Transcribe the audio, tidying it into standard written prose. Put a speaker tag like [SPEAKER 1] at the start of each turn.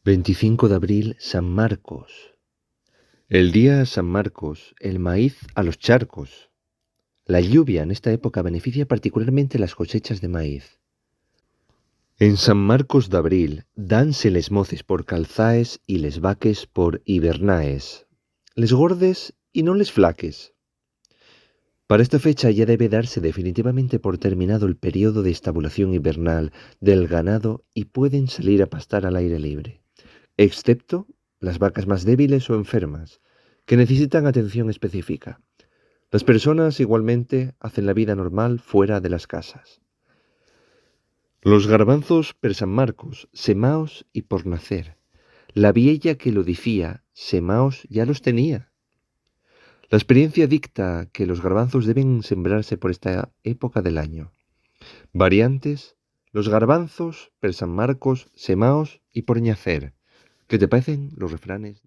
[SPEAKER 1] 25 de abril, San Marcos. El día San Marcos, el maíz a los charcos. La lluvia en esta época beneficia particularmente las cosechas de maíz. En San Marcos de abril, danse les moces por calzaes y les vaques por hibernaes. Les gordes y no les flaques. Para esta fecha ya debe darse definitivamente por terminado el periodo de estabulación hibernal del ganado y pueden salir a pastar al aire libre, excepto las vacas más débiles o enfermas, que necesitan atención específica. Las personas igualmente hacen la vida normal fuera de las casas. Los garbanzos per San Marcos, semaos y por nacer. La vieja que lo dicía, semaos ya los tenía. La experiencia dicta que los garbanzos deben sembrarse por esta época del año. Variantes: los garbanzos per San Marcos, semaos y por ñacer. ¿Qué te parecen los refranes?